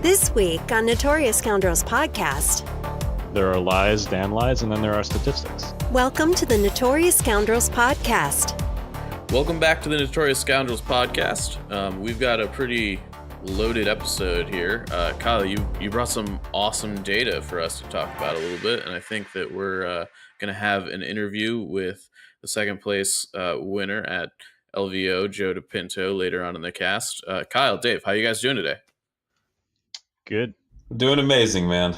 This week on Notorious Scoundrels podcast. There are lies, damn lies, and then there are statistics. Welcome to the Notorious Scoundrels podcast. Welcome back to the Notorious Scoundrels podcast. We've got a pretty loaded episode here. Kyle, you brought some awesome data for us to talk about a little bit, and I think that we're going to have an interview with the second place winner at LVO, Joe DePinto, later on in the cast. Kyle, Dave, how you guys doing today? Good. Doing amazing, man.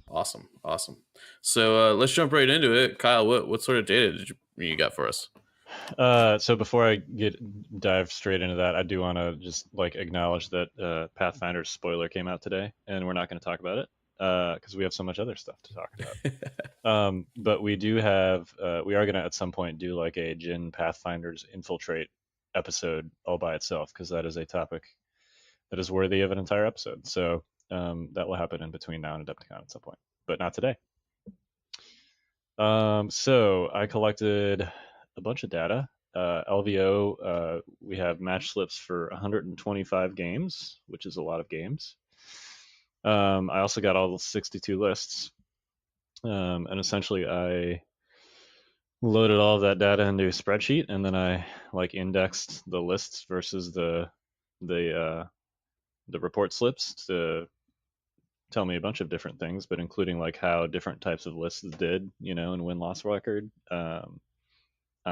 Awesome. So let's jump right into it. Kyle, what sort of data did you got for us? So before I dive straight into that, I do want to just acknowledge that Pathfinder's spoiler came out today, and we're not going to talk about it because we have so much other stuff to talk about. But we do have, we are going to at some point do a Jin Pathfinder's Infiltrate episode all by itself, because that is a topic that is worthy of an entire episode. So that will happen in between now and Adepticon at some point, but not today. So I collected a bunch of data. LVO, we have match slips for 125 games, which is a lot of games. I also got all the 62 lists. And essentially I loaded all of that data into a spreadsheet, and then I indexed the lists versus the report slips to tell me a bunch of different things, but including how different types of lists did, and win-loss record, on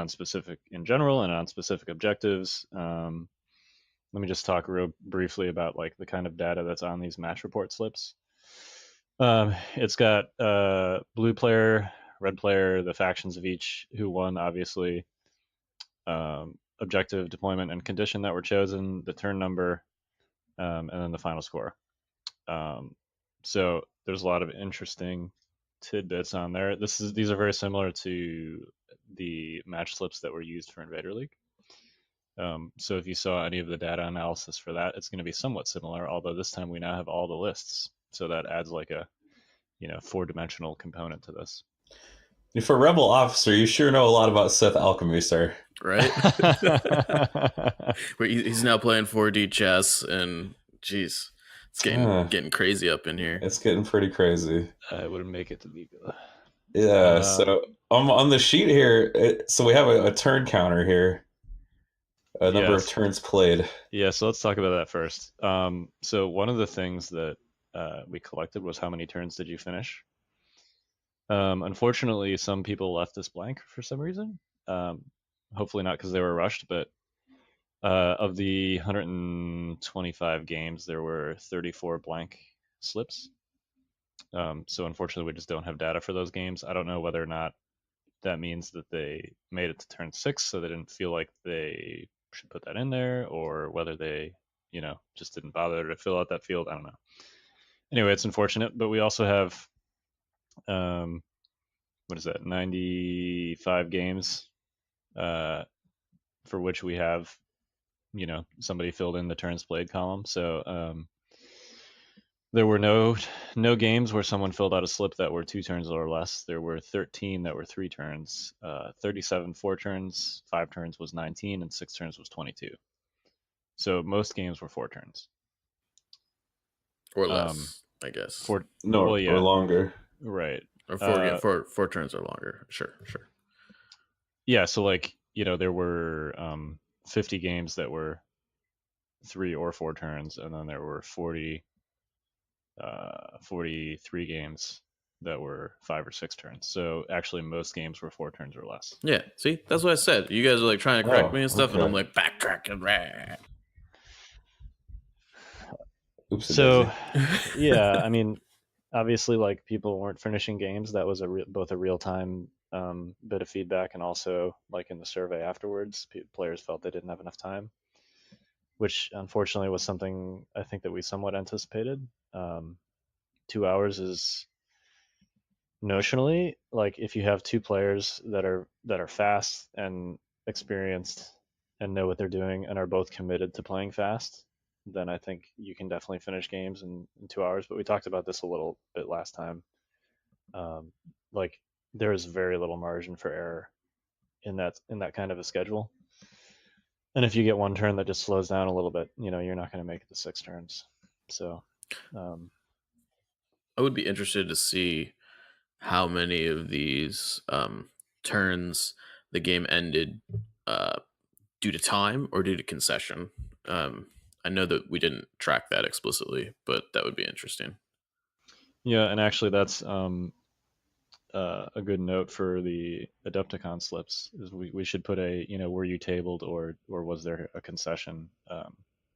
specific in general and on specific objectives. Let me just talk real briefly about the kind of data that's on these match report slips. It's got blue player, red player, the factions of each, who won, obviously, objective, deployment, and condition that were chosen, the turn number, and then the final score. So there's a lot of interesting tidbits on there. These are very similar to the match slips that were used for Invader League. So if you saw any of the data analysis for that, it's going to be somewhat similar, although this time we now have all the lists. So that adds a 4-dimensional component to this. For Rebel Officer, you sure know a lot about Seth Alchemy, sir. Right? He's now playing 4D chess, and geez, it's getting crazy up in here. It's getting pretty crazy. I wouldn't make it to Liga. Yeah, so on the sheet here, so we have a turn counter here. A number of turns played. Yeah, so let's talk about that first. So one of the things that we collected was how many turns did you finish? Unfortunately, some people left this blank for some reason. Hopefully not because they were rushed, but of the 125 games, there were 34 blank slips. So unfortunately, we just don't have data for those games. I don't know whether or not that means that they made it to turn 6, so they didn't feel like they should put that in there, or whether they, just didn't bother to fill out that field. I don't know. Anyway, it's unfortunate, but we also have, 95 games, for which we have, somebody filled in the turns played column. So there were no games where someone filled out a slip that were 2 turns or less. There were 13 that were 3 turns, 37 4 turns, 5 turns was 19, and 6 turns was 22. So most games were 4 turns. Or less, I guess. Or longer. Right. Or 4 turns or longer. Sure. Yeah, so there were 50 games that were 3 or 4 turns, and then there were 43 games that were 5 or 6 turns. So actually most games were 4 turns or less. Yeah, see, that's what I said. You guys are trying to correct me and stuff, and I'm backtracking. Oops. So yeah, I mean, obviously people weren't finishing games. That was both a real-time bit of feedback, and also in the survey afterwards, players felt they didn't have enough time, which unfortunately was something I think that we somewhat anticipated. 2 hours is notionally, if you have 2 players that are fast and experienced and know what they're doing and are both committed to playing fast, then I think you can definitely finish games in 2 hours. But we talked about this a little bit last time. There is very little margin for error in that kind of a schedule. And if you get one turn that just slows down a little bit, you're not going to make it to 6 turns. So I would be interested to see how many of these turns the game ended due to time or due to concession. I know that we didn't track that explicitly, but that would be interesting. Yeah, and actually, that's a good note for the Adepticon slips. Is we should put a were you tabled or was there a concession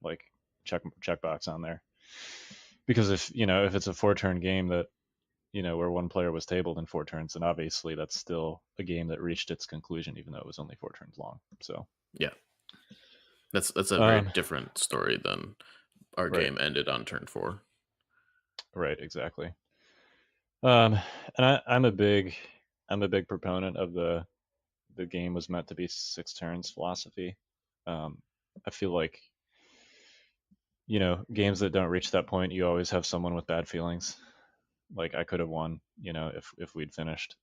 like checkbox on there, because if it's a 4-turn game that where one player was tabled in 4 turns, then obviously that's still a game that reached its conclusion, even though it was only 4 turns long. So yeah, that's a very different story than our right. game ended on turn 4. Right, exactly. And I'm a big proponent of the game was meant to be 6 turns philosophy. I feel like games that don't reach that point, you always have someone with bad feelings. Like I could have won, if we'd finished.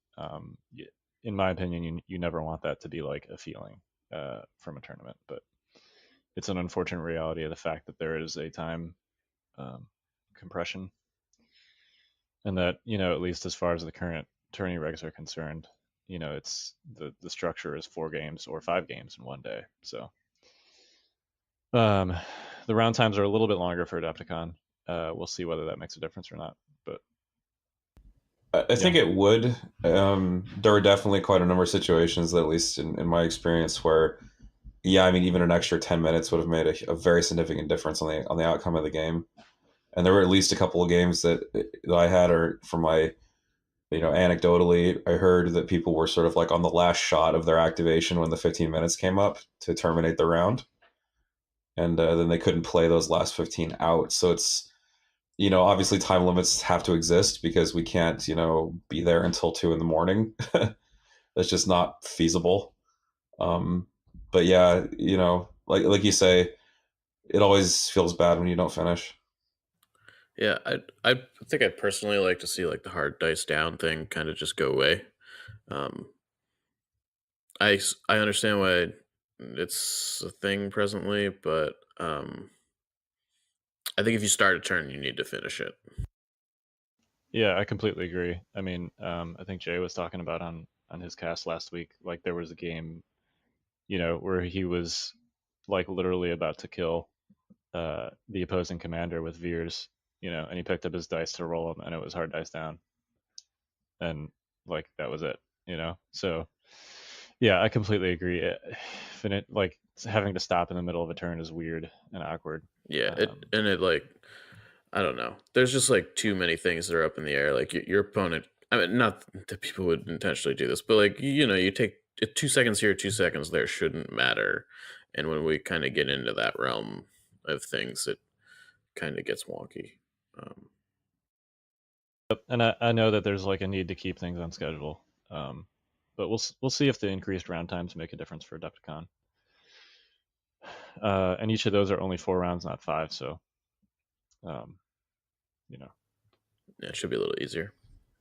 In my opinion, you never want that to be like a feeling from a tournament, but it's an unfortunate reality of the fact that there is a time compression, and that at least as far as the current tourney regs are concerned, it's the structure is 4 games or 5 games in one day. So the round times are a little bit longer for Adepticon. We'll see whether that makes a difference or not, but I think it would. There were definitely quite a number of situations, at least in my experience, where, yeah, I mean, even an extra 10 minutes would have made a very significant difference on the outcome of the game. And there were at least a couple of games that I had, or from my, anecdotally, I heard that people were sort of like on the last shot of their activation when the 15 minutes came up to terminate the round. And then they couldn't play those last 15 out. So it's, obviously time limits have to exist because we can't, be there until 2 a.m. That's just not feasible. But yeah, like you say, it always feels bad when you don't finish. Yeah, I think I'd personally like to see like the hard dice down thing kind of just go away. Um, I understand why it's a thing presently, but I think if you start a turn, you need to finish it. Yeah, I completely agree. I mean, I think Jay was talking about on his cast last week, like there was a game, where he was like literally about to kill the opposing commander with Veers, and he picked up his dice to roll them, and it was hard dice down, and like that was it, So yeah, I completely agree. Like having to stop in the middle of a turn is weird and awkward. Yeah, it like, I don't know. There's just like too many things that are up in the air. Like your opponent. I mean, not that people would intentionally do this, but like you take 2 seconds here, 2 seconds there shouldn't matter. And when we kind of get into that realm of things, it kind of gets wonky. And I know that there's like a need to keep things on schedule, but we'll see if the increased round times make a difference for Adepticon. And each of those are only 4 rounds, not 5. So, Yeah, it should be a little easier.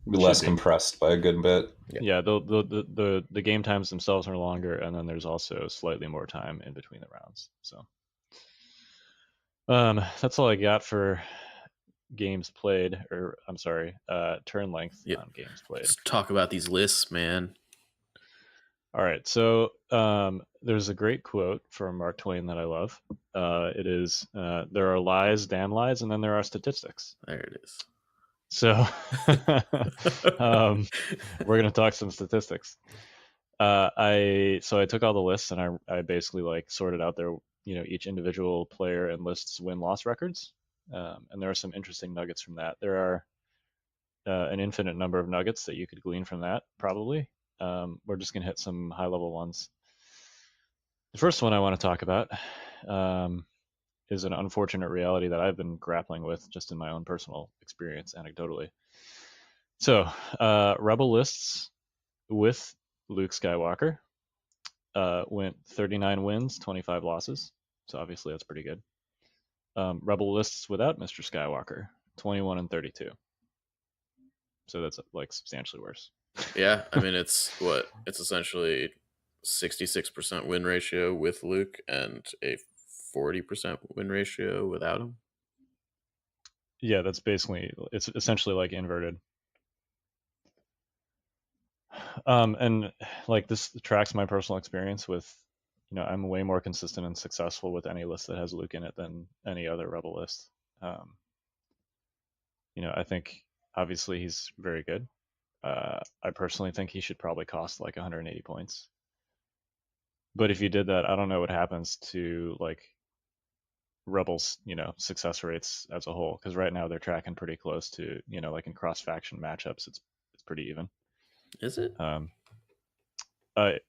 Be less compressed by a good bit. Yeah, the game times themselves are longer, and then there's also slightly more time in between the rounds. So, that's all I got for games played, or I'm sorry, turn length on games played. Let's talk about these lists, man. All right, so there's a great quote from Mark Twain that I love. It is, there are lies, damn lies, and then there are statistics. There it is. So we're going to talk some statistics. I took all the lists, and I basically like sorted out their, each individual player and lists win-loss records. And there are some interesting nuggets from that. There are an infinite number of nuggets that you could glean from that, probably. We're just going to hit some high-level ones. The first one I want to talk about is an unfortunate reality that I've been grappling with just in my own personal experience, anecdotally. So, Rebel lists with Luke Skywalker went 39 wins, 25 losses. So obviously that's pretty good. Rebel lists without Mr. Skywalker, 21 and 32. So that's like substantially worse. Yeah, I mean it's essentially 66% win ratio with Luke and a 40% win ratio without him. Yeah, that's basically, it's essentially like inverted. And like this tracks my personal experience with, I'm way more consistent and successful with any list that has Luke in it than any other Rebel list. Um, I think obviously he's very good. I personally think he should probably cost like 180 points. But if you did that, I don't know what happens to like Rebels, success rates as a whole, because right now they're tracking pretty close to, like in cross faction matchups, it's pretty even. Is it?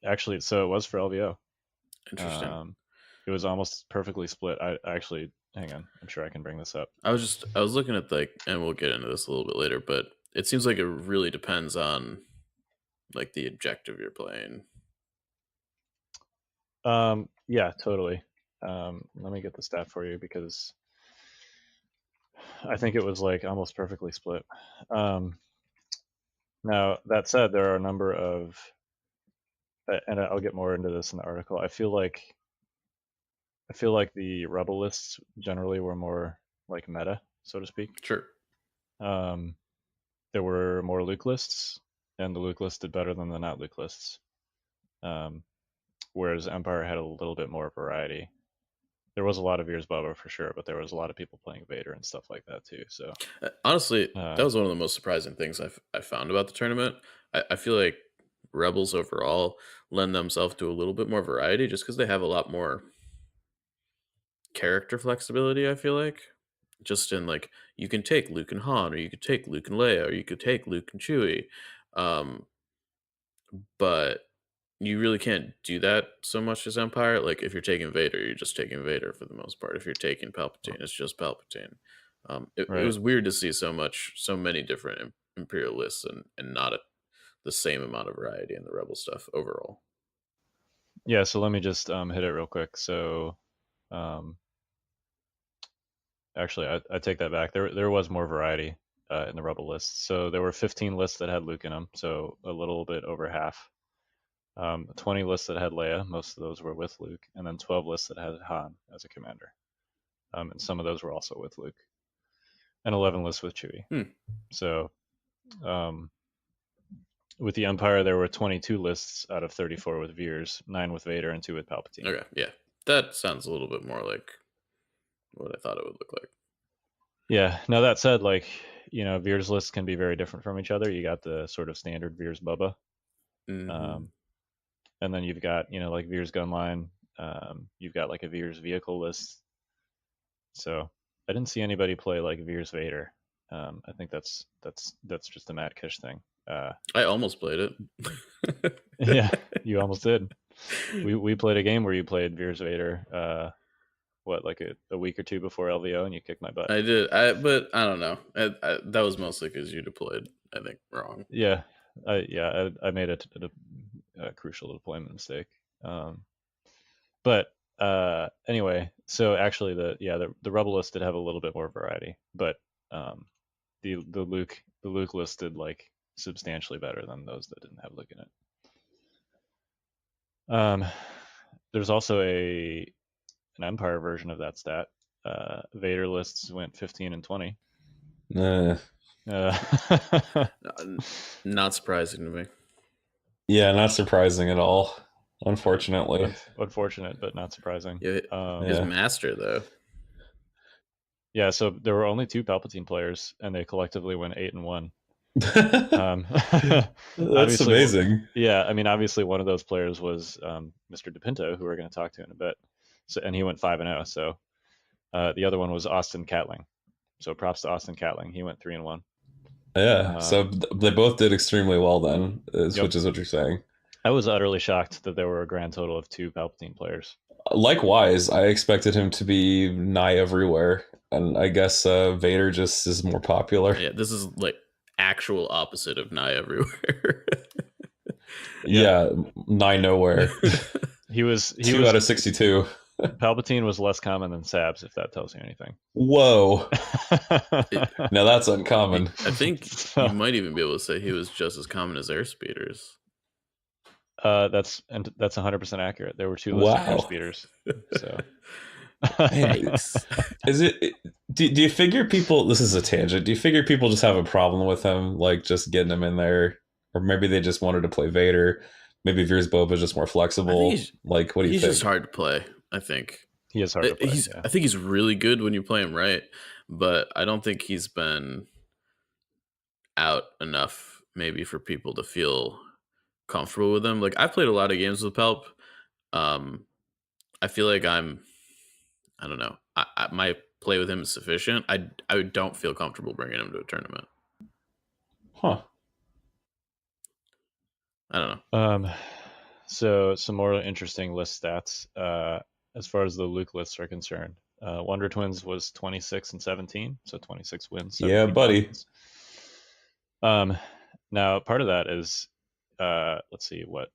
Actually, so it was for LVO. Interesting. It was almost perfectly split. I actually, hang on, I'm sure I can bring this up. I was looking at like, and we'll get into this a little bit later, but it seems like it really depends on like the objective you're playing. Yeah, totally. Let me get the stat for you because I think it was like almost perfectly split. Now that said, there are a number of, and I'll get more into this in the article. I feel like the Rebel lists generally were more like meta, so to speak. Sure. There were more Luke lists, and the Luke list did better than the not Luke lists. Whereas Empire had a little bit more variety. There was a lot of Veers Bubba for sure, but there was a lot of people playing Vader and stuff like that too. So honestly, that was one of the most surprising things I found about the tournament. I feel like Rebels overall lend themselves to a little bit more variety just because they have a lot more character flexibility. I feel like just in like you can take Luke and Han, or you could take Luke and Leia, or you could take Luke and Chewie, but you really can't do that so much as Empire. Like if you're taking Vader, you're just taking Vader for the most part. If you're taking Palpatine, it's just Palpatine. It right. was weird to see so many different Imperial lists and not the same amount of variety in the Rebel stuff overall. Yeah, so let me just hit it real quick. So actually, I take that back. There was more variety in the Rebel lists. So there were 15 lists that had Luke in them, so a little bit over half. 20 lists that had Leia, most of those were with Luke, and then 12 lists that had Han as a commander. And some of those were also with Luke. And 11 lists with Chewie. So with the Empire, there were 22 lists out of 34 with Veers, 9 with Vader, and 2 with Palpatine. Okay, yeah. That sounds a little bit more like what I thought it would look like. Yeah. Now that said, like, Veers lists can be very different from each other. You got the sort of standard Veers Bubba. Mm-hmm. And then you've got, like Veers Gunline. You've got like a Veers vehicle list. So I didn't see anybody play like Veers Vader. I think that's just a Matt Kish thing. I almost played it. Yeah, you almost did. We played a game where you played Veers Vader. Like a week or two before LVO, and you kicked my butt. I did. But I don't know. That was mostly because you deployed, I think, wrong. Yeah, I made a crucial deployment mistake. But anyway, so actually the Rebel list did have a little bit more variety, but the Luke list did like substantially better than those that didn't have Luke in it. There's also an Empire version of that stat. Vader lists went 15 and 20. Not surprising to me. Yeah, not surprising at all. Unfortunately. Unfortunate, but not surprising. His master, though. Yeah, so there were only 2 Palpatine players, and they collectively went 8 and 1. That's amazing. Yeah, I mean, obviously one of those players was Mr. DePinto, who we're going to talk to in a bit. So, and he went 5 and 0. So the other one was Austin Catling. So props to Austin Catling. He went 3 and 1. Yeah. So they both did extremely well then, which is what you're saying. I was utterly shocked that there were a grand total of 2 Palpatine players. Likewise, I expected him to be nigh everywhere, and I guess Vader just is more popular. Yeah, this is like actual opposite of nigh everywhere. Yeah, nigh nowhere. He was 2 out of 62. Palpatine was less common than Sabs, if that tells you anything. Whoa. Now that's uncommon. I think you might even be able to say he was just as common as airspeeders. That's 100% accurate. There were 2 lists of airspeeders. So Man, Do you figure people? This is a tangent. Do you figure people just have a problem with him, like just getting him in there, or maybe they just wanted to play Vader? Maybe Veers Boba is just more I think flexible. Like, what do you he's just think? hard to play. I think He is hard to play. Yeah. I think he's really good when you play him right, but I don't think he's been out enough maybe for people to feel comfortable with him. Like I've played a lot of games with Palp. I feel like I don't know. My play with him is sufficient. I don't feel comfortable bringing him to a tournament. Huh? I don't know. So some more interesting list stats. As far as the Luke lists are concerned, Wonder Twins was 26 and 17, so 26 wins. Yeah, buddy. Losses. Now part of that is, let's see, what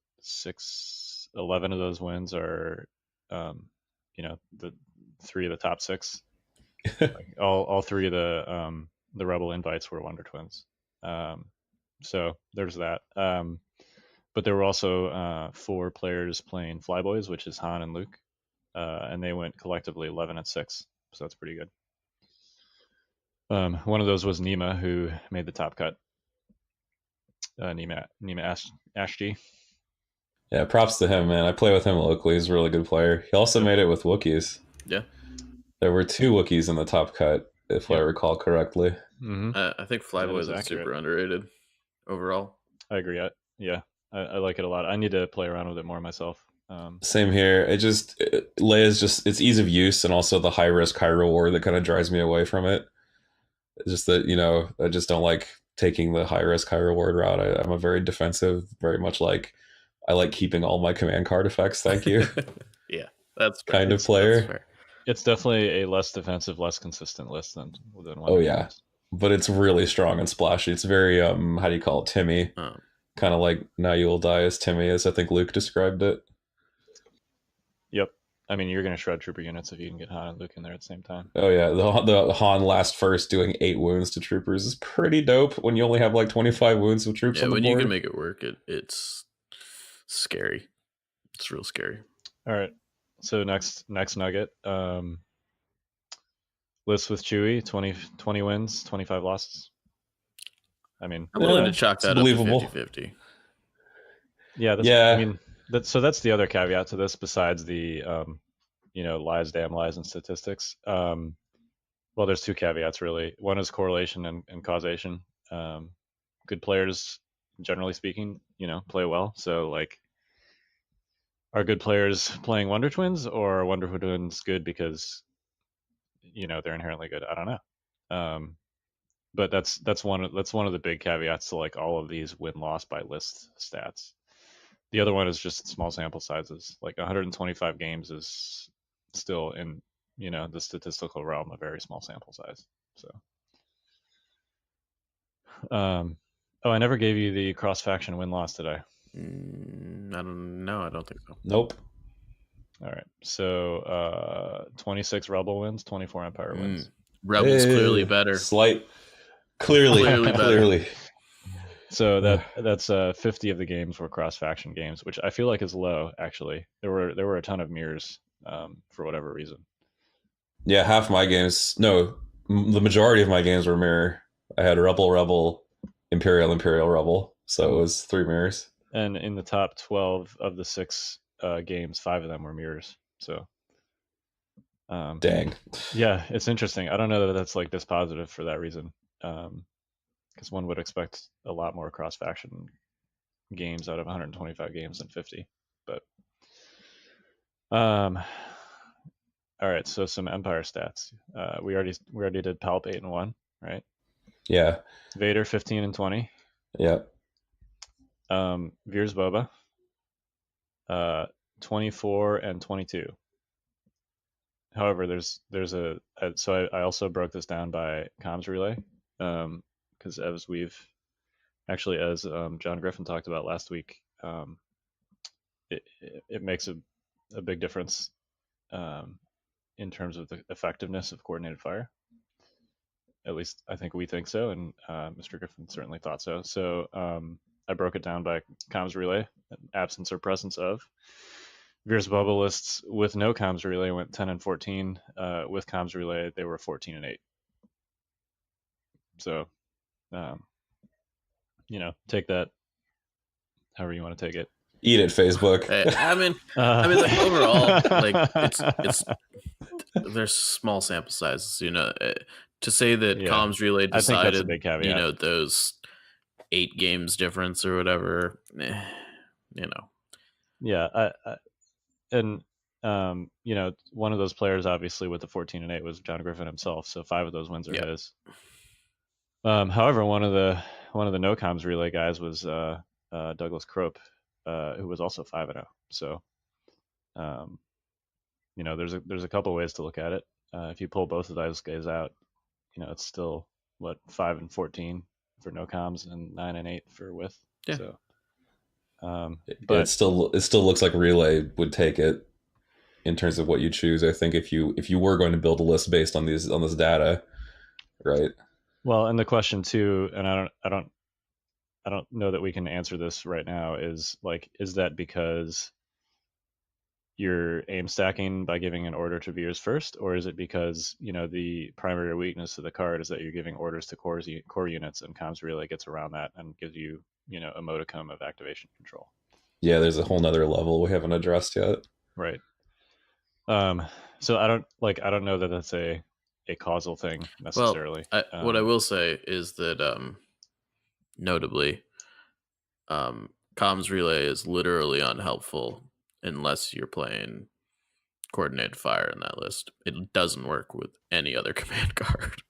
11 of those wins are, the 3 of the top 6. Like all 3 of the Rebel invites were Wonder Twins. So there's that. But there were also 4 players playing Flyboys, which is Han and Luke, and they went collectively 11 and 6. So that's pretty good. One of those was Nima, who made the top cut. Nima Ashji. Yeah, props to him, man. I play with him locally. He's a really good player. He also made it with Wookiees. Yeah. There were 2 Wookiees in the top cut, if I recall correctly. Mm-hmm. I think Flyboys is super underrated overall. I agree. I like it a lot. I need to play around with it more myself. Same here. Leia's just, it's ease of use and also the high risk, high reward that kind of drives me away from it. It's just that, I just don't like taking the high risk, high reward route. I'm a very defensive, very much like, I like keeping all my command card effects. Thank you. Yeah, that's fair. Kind of player. That's fair. It's definitely a less defensive, less consistent list than one. Oh yeah, but it's really strong and splashy. It's very how do you call it, Timmy? Kind of like Now You Will Die as Timmy, as I think Luke described it. Yep. I mean, you're going to shred trooper units if you can get Han and Luke in there at the same time. Oh yeah, the Han last first doing 8 wounds to troopers is pretty dope when you only have like 25 wounds with troops on the board. When you can make it work, it's scary. It's real scary. All right. So next nugget. List with Chewie, 20 wins, 25 losses. I mean, I'm willing to chalk that up to 50-50. Yeah. I mean, that's the other caveat to this, besides the lies, damn lies, and statistics. Well, there's 2 caveats really. One is correlation and causation. Good players, generally speaking, play well. So like, are good players playing Wonder Twins, or are Wonder Twins good because they're inherently good? I don't know. But that's one of the big caveats to like all of these win-loss by list stats. The other one is just small sample sizes. Like 125 games is still in the statistical realm a very small sample size. So I never gave you the cross faction win-loss, did I? I don't know. I don't think so. Nope. All right. So 26 Rebel wins, 24 Empire wins. Rebel's clearly better. Clearly. So that's 50 of the games were cross faction games, which I feel like is low. Actually, there were a ton of mirrors for whatever reason. Yeah, half my games. No, the majority of my games were mirror. I had Rebel, Imperial, Rebel. So it was 3 mirrors. And in the top 12 of the 6 games, 5 of them were mirrors. So, dang. Yeah, it's interesting. I don't know that that's like dispositive for that reason, because one would expect a lot more cross-faction games out of 125 games than 50. But, all right. So some Empire stats. We already did Palp 8-1, right? Yeah. Vader 15 and 20. Yeah. Veers Boba, 24 and 22. However, there's so I also broke this down by comms relay, because as John Griffin talked about last week, it makes a big difference in terms of the effectiveness of coordinated fire. At least I think we think so, and Mr. Griffin certainly thought so. So I broke it down by comms relay, absence or presence of. Veers Boba lists with no comms relay went 10 and 14. With comms relay, they were 14 and 8. So, take that however you want to take it. Eat it, Facebook. I mean, like overall, like it's there's small sample sizes, to say that Comms Relay I think that's a decided, big caveat. Those 8 games difference or whatever, Yeah, and one of those players, obviously, with the 14-8 was John Griffin himself. So 5 of those wins are his. However, one of the no comms relay guys was Douglas Crope, who was also 5-0. So, there's a couple ways to look at it. If you pull both of those guys out, it's still 5-14 for no comms and 9-8 for with. Yeah. So, but it still looks like Relay would take it in terms of what you choose. I think if you were going to build a list based on this data, right? Well, and the question too, and I don't know that we can answer this right now, is that because you're aim stacking by giving an order to viewers first, or is it because the primary weakness of the card is that you're giving orders to core units, and Comms Relay gets around that and gives you a modicum of activation control. Yeah, there's a whole nother level we haven't addressed yet. Right. So I don't know that that's a causal thing necessarily. Well, what I will say is that notably, Comms Relay is literally unhelpful unless you're playing coordinated fire in that list. It doesn't work with any other command card.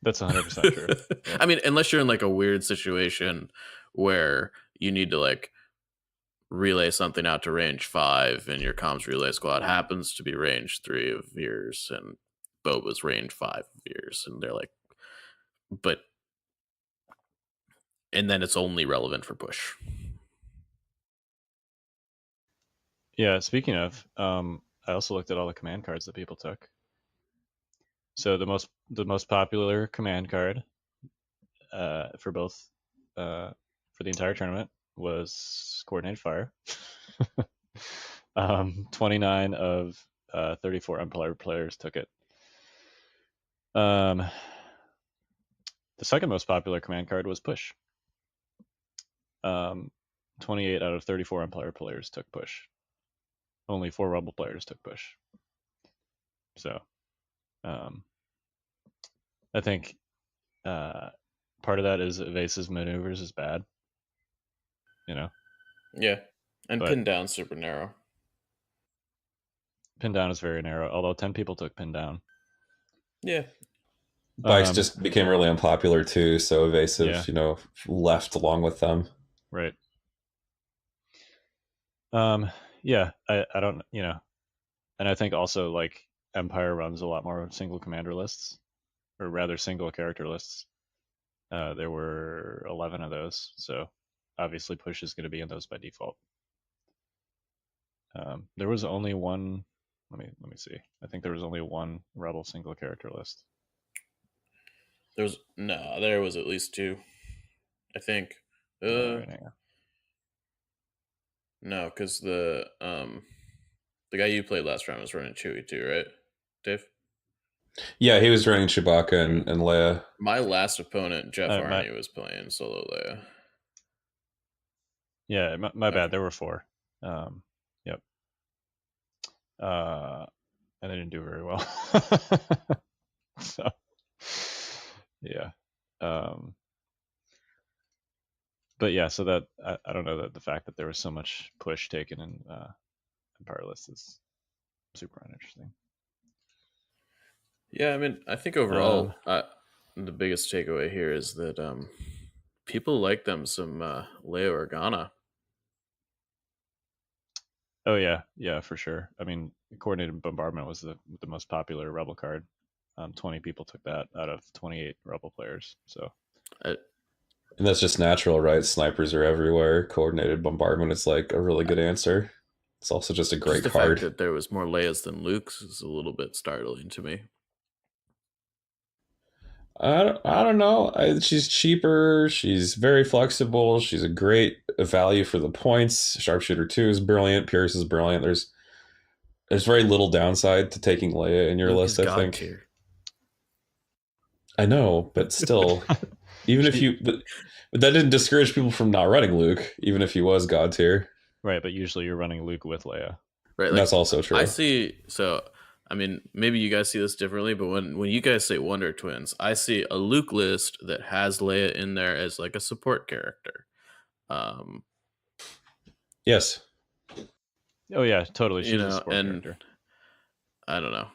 That's 100% true. Yeah. I mean, unless you're in a weird situation where you need to relay something out to range 5 and your comms relay squad happens to be range 3 of Veers and Boba's range 5 of Veers, and they're and then it's only relevant for push. Yeah, speaking of, I also looked at all the command cards that people took. So the most popular command card for both for the entire tournament was Coordinated Fire. 29 of 34 Empire players took it. The second most popular command card was Push. 28 out of 34 Empire players took Push. Only 4 Rebel players took Push. So, I think part of that is evasive maneuvers is bad. Yeah, and pin down super narrow. Pin down is very narrow, although 10 people took pin down. Yeah. Bikes just became really unpopular too, so evasive, left along with them. Right. Yeah, I don't, and I think also Empire runs a lot more single commander lists, or rather single character lists. There were 11 of those, so obviously Push is going to be in those by default. There was only one. Let me see. I think there was only one Rebel single character list. There was at least 2. I think. No, because the guy you played last round was running Chewie too, right, Dave? Yeah, he was running Chewbacca and Leia. My last opponent, Jeff Arney, was playing solo Leia. Yeah, my bad. There were 4. Yep. And they didn't do very well. So, yeah. But yeah, so that I don't know that the fact that there was so much push taken in Empire lists is super uninteresting. Yeah, I mean, I think overall, the biggest takeaway here is that people like them some Leia Organa. Oh yeah, for sure. I mean, coordinated bombardment was the most popular Rebel card. 20 people took that out of 28 Rebel players. So, and that's just natural, right? Snipers are everywhere. Coordinated bombardment is a really good answer. It's also just a great the card. Fact that there was more Leias than Luke's is a little bit startling to me. I don't know. She's cheaper. She's very flexible. She's a great value for the points. Sharpshooter 2 is brilliant. Pierce is brilliant. There's very little downside to taking Leia in your list, I think. I know, but still, even if you, but that didn't discourage people from not running Luke, even if he was God tier. Right, but usually you're running Luke with Leia. Right, That's also true. I see. So, I mean, maybe you guys see this differently, but when you guys say Wonder Twins, I see a Luke list that has Leia in there as like a support character. Yes. Oh yeah, totally. She's a support and character. I don't know.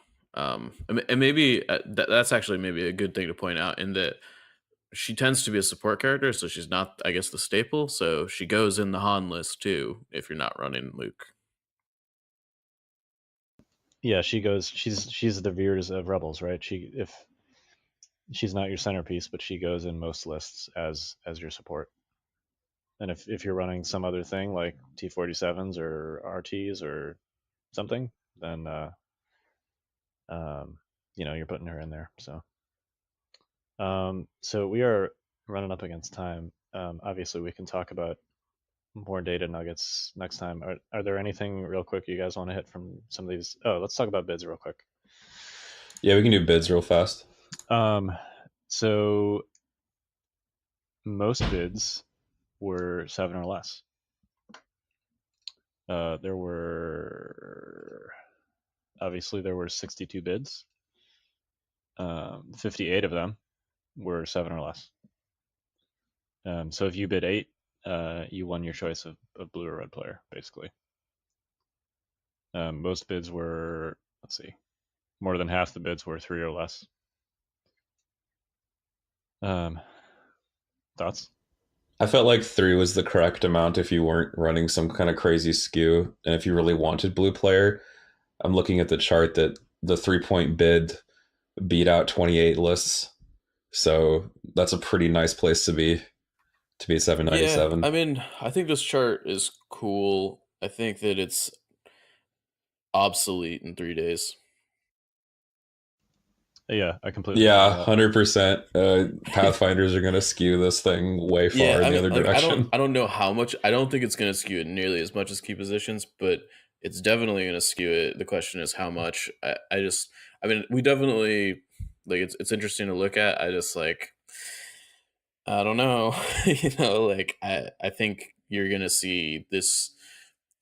And maybe that's actually maybe a good thing to point out in that she tends to be a support character, so she's not, I guess, the staple. So she goes in the Han list too if you're not running Luke. Yeah, she goes. She's the Veers of Rebels, right? If she's not your centerpiece, but she goes in most lists as your support. And if you're running some other thing like T-47s or RTs or something, then you're putting her in there. So we are running up against time. Obviously, we can talk about more data nuggets next time. Are there anything real quick you guys want to hit from some of these? Oh, let's talk about bids real quick. Yeah, we can do bids real fast. So most bids were 7 or less. There were 62 bids. 58 of them were 7 or less. So if you bid 8, you won your choice of blue or red player, basically. Most bids were, let's see, more than half the bids were 3 or less. Thoughts? I felt like 3 was the correct amount if you weren't running some kind of crazy skew. And if you really wanted blue player, I'm looking at the chart that the 3-point bid beat out 28 lists. So that's a pretty nice place to be 797. Yeah, I mean, I think this chart is cool. I think that it's obsolete in 3 days. Yeah, I completely Yeah, agree with that. 100%. Pathfinders are going to skew this thing way far in the other direction. I don't know how much. I don't think it's going to skew it nearly as much as key positions, but it's definitely going to skew it. The question is how much. I mean, we definitely like. It's interesting to look at. I just like. I don't know. I think you're going to see this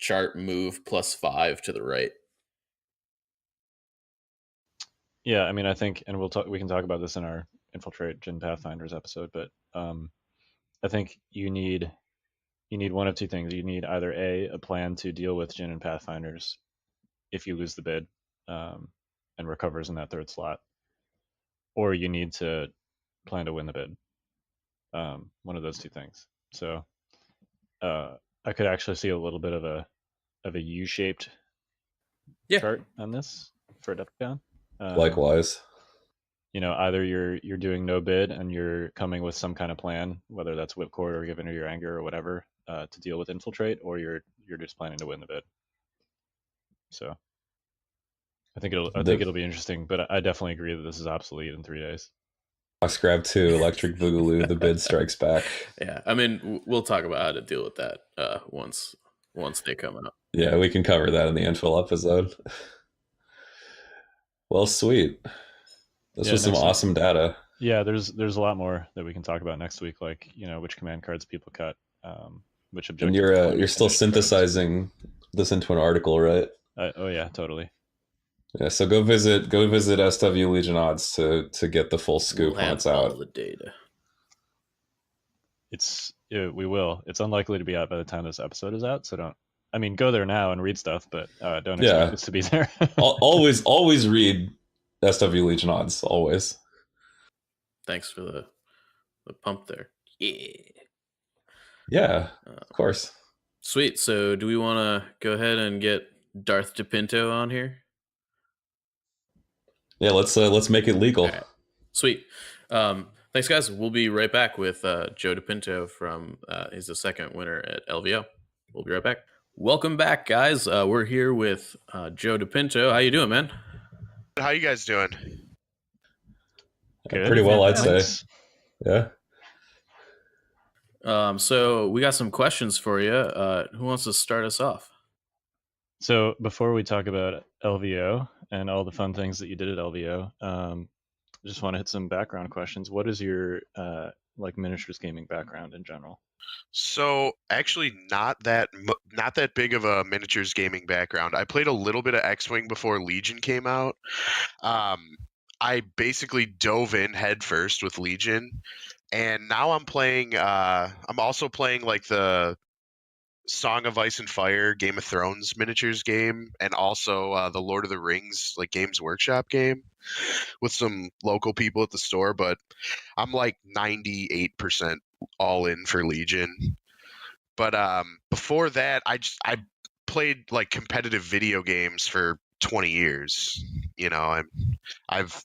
chart move +5 to the right. Yeah, I mean, I think, and we can talk about this in our Infiltrate Jin Pathfinders episode, but I think you need one of two things. You need either a plan to deal with Jin and Pathfinders if you lose the bid, and recovers in that third slot, or you need to plan to win the bid. One of those two things. So I could actually see a little bit of a U-shaped chart on this for Depth Down. Likewise. Either you're doing no bid and you're coming with some kind of plan, whether that's whipcord or giving her your anger or whatever, to deal with Infiltrate, or you're just planning to win the bid. So I think it'll be interesting, but I definitely agree that this is obsolete in 3 days. Box grab 2, Electric Boogaloo, the bid strikes back. Yeah, I mean, we'll talk about how to deal with that once they come out. Yeah, we can cover that in the infill episode. Well, sweet. This was some awesome data. Yeah, there's a lot more that we can talk about next week, like which command cards people cut, which objectives. And you're still synthesizing this into an article, right? Oh yeah, totally. Yeah, so go visit SW Legion Odds to get the full scoop when it's out. All the data. We will. It's unlikely to be out by the time this episode is out, so go there now and read stuff, but don't expect it to be there. always read SW Legion Odds, always. Thanks for the pump there. Yeah, of course. Sweet. So do we want to go ahead and get Darth DePinto on here? Yeah, let's make it legal. Right. Sweet. Thanks, guys. We'll be right back with Joe DePinto from he's the second winner at LVO. We'll be right back. Welcome back, guys. We're here with Joe DePinto. How you doing, man? How you guys doing? Good. Pretty well, I'd say. Yeah. So we got some questions for you. Who wants to start us off? So before we talk about LVO and all the fun things that you did at LVO, just want to hit some background questions. What is your like miniatures gaming background in general? So actually, not that big of a miniatures gaming background. I played a little bit of X-Wing before Legion came out. I basically dove in head first with Legion, and now I'm playing. I'm also playing like the Song of Ice and Fire, Game of Thrones miniatures game, and also the Lord of the Rings like Games Workshop game with some local people at the store. But I'm like 98% all in for Legion. But before that, I played like competitive video games for 20 years. You know, I've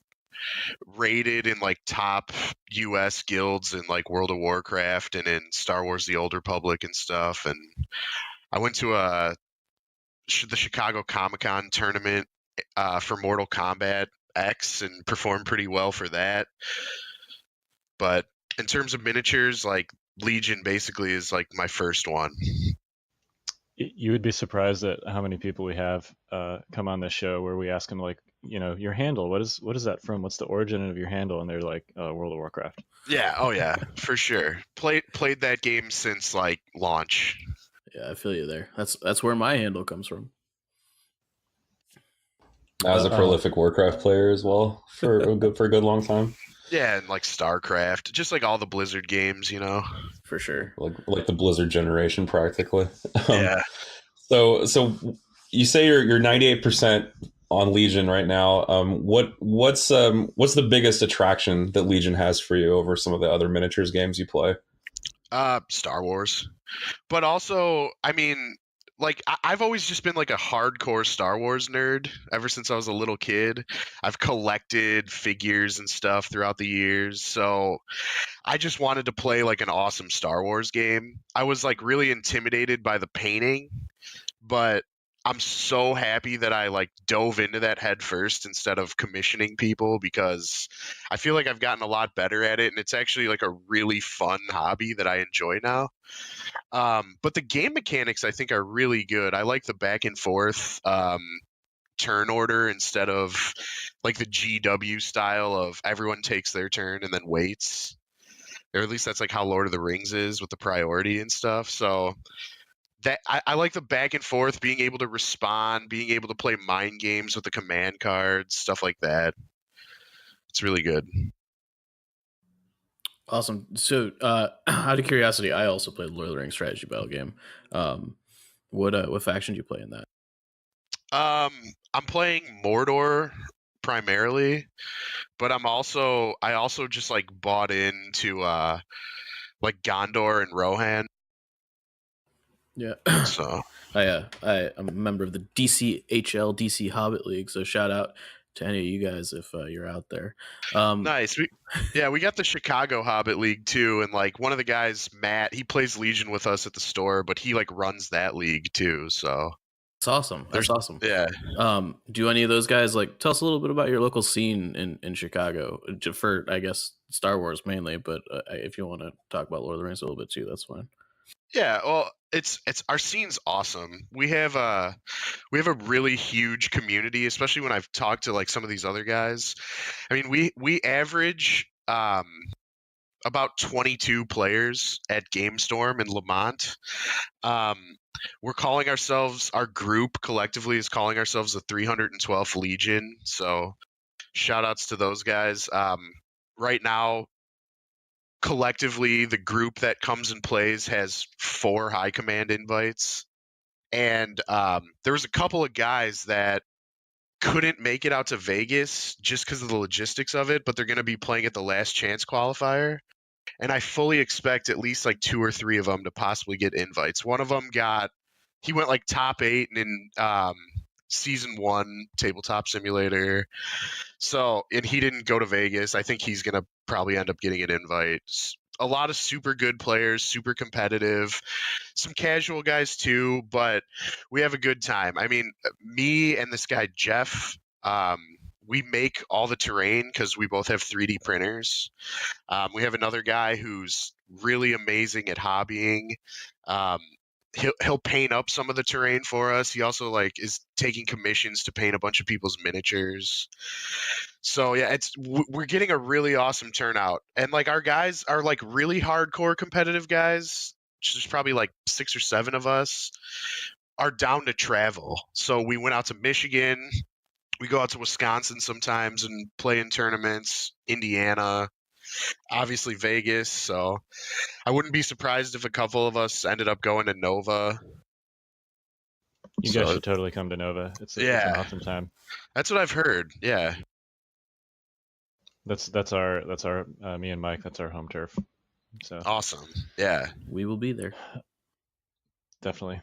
rated in like top US guilds in like World of Warcraft and in Star Wars The Old Republic and stuff. And I went to the Chicago Comic-Con tournament for Mortal Kombat X and performed pretty well for that. But in terms of miniatures, like Legion basically is like my first one. You would be surprised at how many people we have come on this show where we ask them like, you know, your handle, what is that from? What's the origin of your handle? And they're like, World of Warcraft. Yeah, oh yeah, for sure. Played that game since like launch. Yeah, I feel you there. That's where my handle comes from. I was a prolific Warcraft player as well for a good long time. Yeah, and like StarCraft, just like all the Blizzard games, you know. For sure. Like the Blizzard generation, practically. Yeah. So you say you're 98% on Legion right now. What's the biggest attraction that Legion has for you over some of the other miniatures games you play? Star Wars, but also, I mean, like I've always just been like a hardcore Star Wars nerd ever since I was a little kid. I've collected figures and stuff throughout the years, so I just wanted to play like an awesome Star Wars game. I was like really intimidated by the painting, but I'm so happy that I like dove into that head first instead of commissioning people, because I feel like I've gotten a lot better at it, and it's actually like a really fun hobby that I enjoy now. But the game mechanics I think are really good. I like the back and forth turn order instead of like the GW style of everyone takes their turn and then waits. Or at least that's like how Lord of the Rings is with the priority and stuff. So that I like the back and forth, being able to respond, being able to play mind games with the command cards, stuff like that. It's really good. Awesome. So, out of curiosity, I also played Lord of the Rings strategy battle game. What faction do you play in that? I'm playing Mordor primarily, but I also just like bought into like Gondor and Rohan. Yeah. So I'm a member of the DC Hobbit League, so shout out to any of you guys if you're out there. nice. We got the Chicago Hobbit League too, and like one of the guys, Matt, he plays Legion with us at the store, but he like runs that league too. So That's awesome. That's awesome. Yeah. Do any of those guys like tell us a little bit about your local scene in Chicago for, I guess, Star Wars mainly, but if you want to talk about Lord of the Rings a little bit too, that's fine. Yeah, well, it's our scene's awesome. We have a really huge community, especially when I've talked to like some of these other guys. I mean, we average about 22 players at GameStorm in Lamont. We're calling ourselves, our group collectively is calling ourselves the 312th Legion. So shout outs to those guys. Right now, collectively, the group that comes and plays has 4 high command invites. And there was a couple of guys that couldn't make it out to Vegas just because of the logistics of it, but they're going to be playing at the last chance qualifier. And I fully expect at least like 2 or 3 of them to possibly get invites. One of them he went like top 8 in season 1 tabletop simulator. So, and he didn't go to Vegas. I think he's going to probably end up getting an invite. A lot of super good players, super competitive, some casual guys too, but we have a good time. I mean, me and this guy, Jeff, we make all the terrain because we both have 3D printers. We have another guy who's really amazing at hobbying. He'll paint up some of the terrain for us. He also like is taking commissions to paint a bunch of people's miniatures. So yeah, we're getting a really awesome turnout, and like our guys are like really hardcore competitive guys. There's probably like 6 or 7 of us are down to travel. So we went out to Michigan. We go out to Wisconsin sometimes and play in tournaments. Indiana, obviously Vegas. So I wouldn't be surprised if a couple of us ended up going to Nova. You guys should totally come to Nova. It's an awesome time. That's what I've heard. Yeah. That's our me and Mike. That's our home turf. So awesome. Yeah, we will be there. Definitely.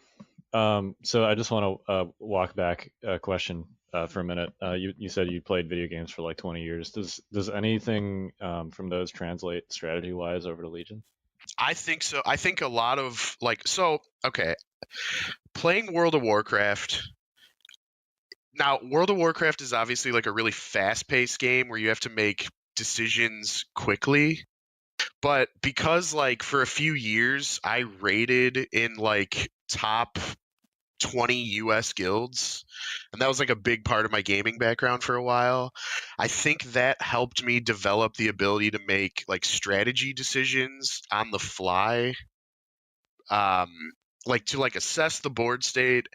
So I just want to walk back a question for a minute. You said you played video games for like 20 years. Does anything from those translate strategy wise over to Legion? I think so. I think a lot of okay, playing World of Warcraft. Now, World of Warcraft is obviously like a really fast-paced game where you have to make decisions quickly. But because like for a few years I raided in like top 20 US guilds, and that was like a big part of my gaming background for a while, I think that helped me develop the ability to make like strategy decisions on the fly. Like to like assess the board state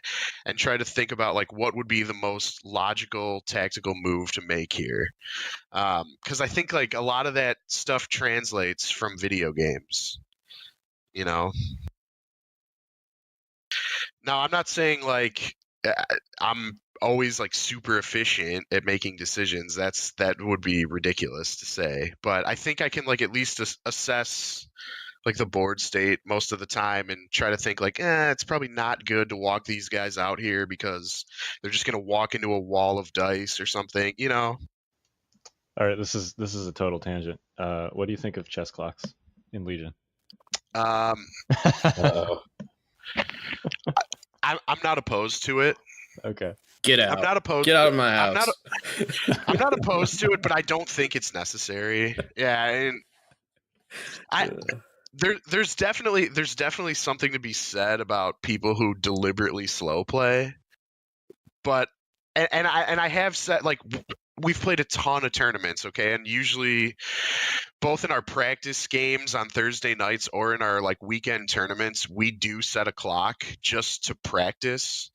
and try to think about like what would be the most logical tactical move to make here. Because I think like a lot of that stuff translates from video games, you know. Now I'm not saying like I'm always like super efficient at making decisions. That would be ridiculous to say, but I think I can like at least assess like the board state most of the time and try to think like, it's probably not good to walk these guys out here because they're just going to walk into a wall of dice or something, you know? All right. This is a total tangent. What do you think of chess clocks in Legion? I'm not opposed to it. Okay. Get out. I'm not opposed. Get out of my house. I'm not opposed to it, but I don't think it's necessary. Yeah, and there's definitely something to be said about people who deliberately slow play. But and I have said like we've played a ton of tournaments, okay, and usually both in our practice games on Thursday nights or in our like weekend tournaments, we do set a clock just to practice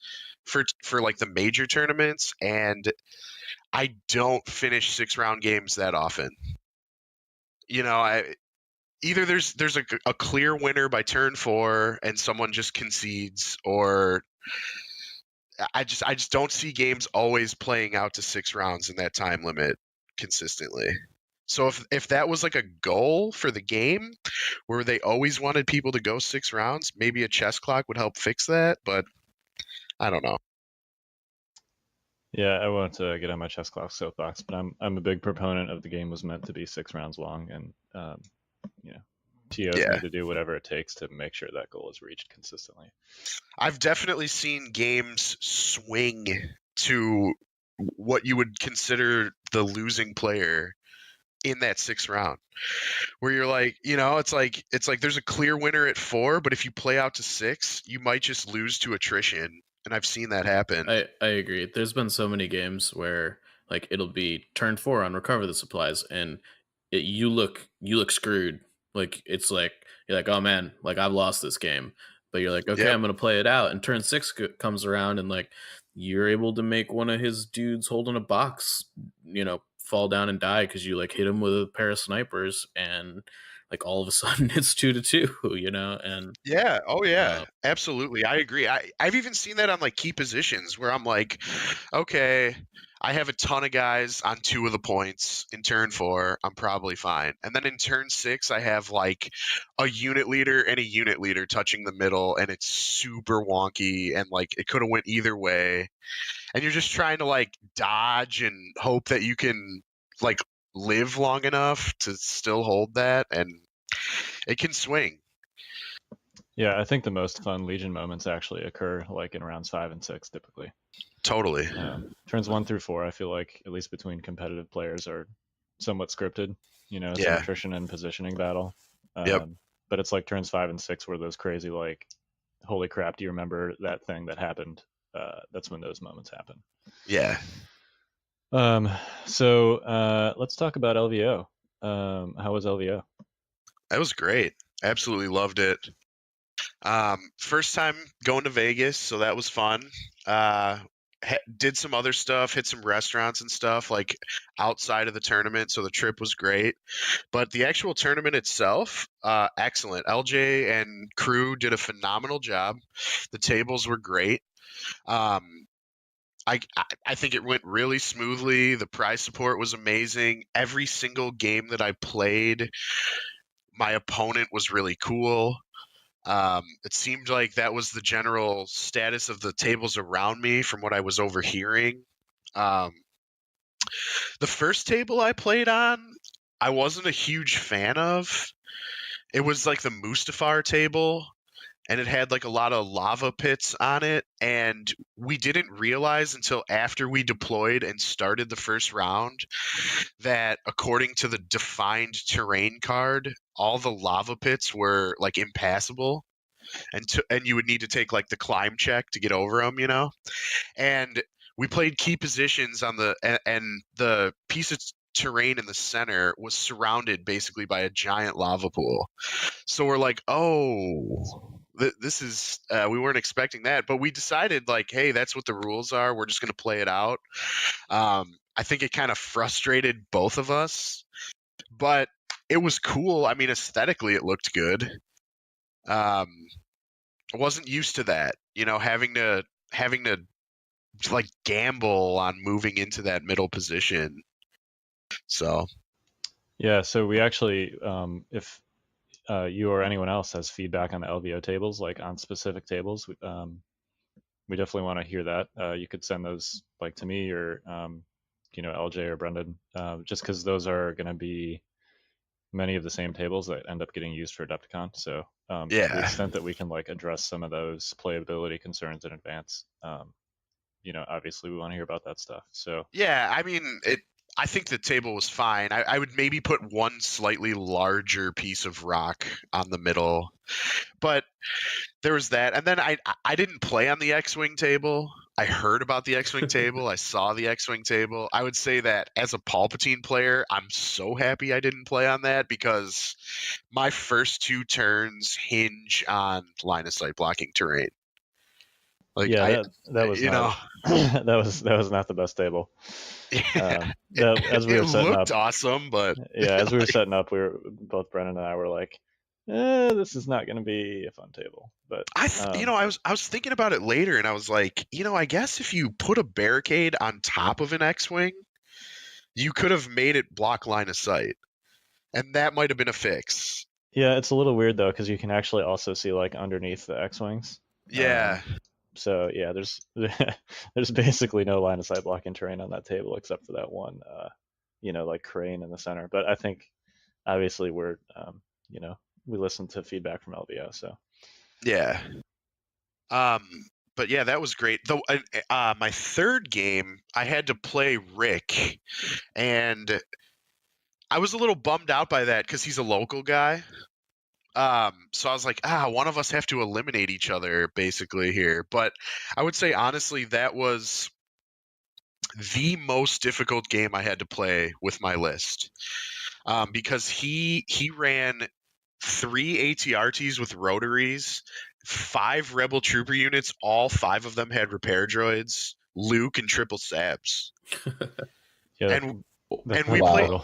for like the major tournaments, and I don't finish 6-round games that often. You know, either there's a clear winner by turn 4 and someone just concedes, or I just don't see games always playing out to 6 rounds in that time limit consistently. So if that was like a goal for the game where they always wanted people to go 6 rounds, maybe a chess clock would help fix that, but I don't know. Yeah, I won't get on my chess clock soapbox, but I'm a big proponent of the game was meant to be 6 rounds long, and TOs need to do whatever it takes to make sure that goal is reached consistently. I've definitely seen games swing to what you would consider the losing player in that 6th round, where you're like, it's like there's a clear winner at 4, but if you play out to 6, you might just lose to attrition. And I've seen that happen. I agree. There's been so many games where like it'll be turn 4 on recover the supplies, and you look screwed. Like it's like you're like, oh man, like I've lost this game. But you're like, okay, I'm gonna play it out. And turn 6 comes around, and like you're able to make one of his dudes holding a box, fall down and die because you like hit him with a pair of snipers, and like all of a sudden it's 2-2, and yeah, absolutely, I agree. I've even seen that on like key positions where I'm like, okay, I have a ton of guys on 2 of the points in turn 4, I'm probably fine, and then in turn 6 I have like a unit leader and a unit leader touching the middle, and it's super wonky, and like it could have went either way, and you're just trying to like dodge and hope that you can like live long enough to still hold that, and it can swing. Yeah, I think the most fun Legion moments actually occur like in rounds 5 and 6 typically. Totally. Turns 1 through 4, I feel like at least between competitive players are somewhat scripted. Some attrition and positioning battle. But it's like turns 5 and 6 where those crazy like, holy crap, do you remember that thing that happened? That's when those moments happen. Yeah. Let's talk about LVO. How was LVO? That was great. Absolutely loved it. First time going to Vegas, so that was fun. Did some other stuff, hit some restaurants and stuff like outside of the tournament, so the trip was great. But the actual tournament itself, excellent. LJ and crew did a phenomenal job. The tables were great. Um, I think it went really smoothly. The prize support was amazing. Every single game that I played, my opponent was really cool. It seemed like that was the general status of the tables around me from what I was overhearing. Um, the first table I played on, I wasn't a huge fan of. It was like the Mustafar table, and it had like a lot of lava pits on it. And we didn't realize until after we deployed and started the first round that according to the defined terrain card, all the lava pits were like impassable. And you would need to take like the climb check to get over them, you know. And we played key positions on and the piece of terrain in the center was surrounded basically by a giant lava pool. So we're like, oh, this is we weren't expecting that, but we decided like, hey, that's what the rules are. We're just going to play it out. I think it kind of frustrated both of us, but it was cool. I mean, aesthetically, it looked good. I wasn't used to that, you know, having to like gamble on moving into that middle position. So Yeah, so we actually, if you or anyone else has feedback on the LVO tables, like on specific tables, we definitely want to hear that. You could send those like to me or LJ or Brendan, just because those are going to be many of the same tables that end up getting used for Adepticon. So to the yeah, extent that we can like address some of those playability concerns in advance, obviously we want to hear about that stuff. So yeah. I mean, I think the table was fine. I would maybe put one slightly larger piece of rock on the middle, but there was that. And then I didn't play on the X-wing table. I heard about the X-wing table. I saw the X-wing table. I would say that as a Palpatine player, I'm so happy I didn't play on that because my first two turns hinge on line of sight blocking terrain. Like yeah, that was you not know, that was not the best table. yeah, As we it were setting up, looked awesome, but yeah, as we were setting up, we were both Brennan and I were like, this is not going to be a fun table. But I was thinking about it later, and I was like, I guess if you put a barricade on top of an X-wing, you could have made it block line of sight, and that might have been a fix. yeah, it's a little weird though because you can actually also see like underneath the X-wings. Yeah, So yeah, there's there's basically no line of sight blocking terrain on that table except for that one, like crane in the center. But I think obviously we're, we listened to feedback from LVO, so yeah. But yeah, that was great. Though, my third game, I had to play Rick, and I was a little bummed out by that because he's a local guy. So I was like, one of us have to eliminate each other basically here. But I would say honestly, that was the most difficult game I had to play with my list. Because he ran 3 ATRTs with rotaries, 5 Rebel Trooper units, all 5 of them had repair droids, Luke and triple Sabs. yeah, And that's we wow. played.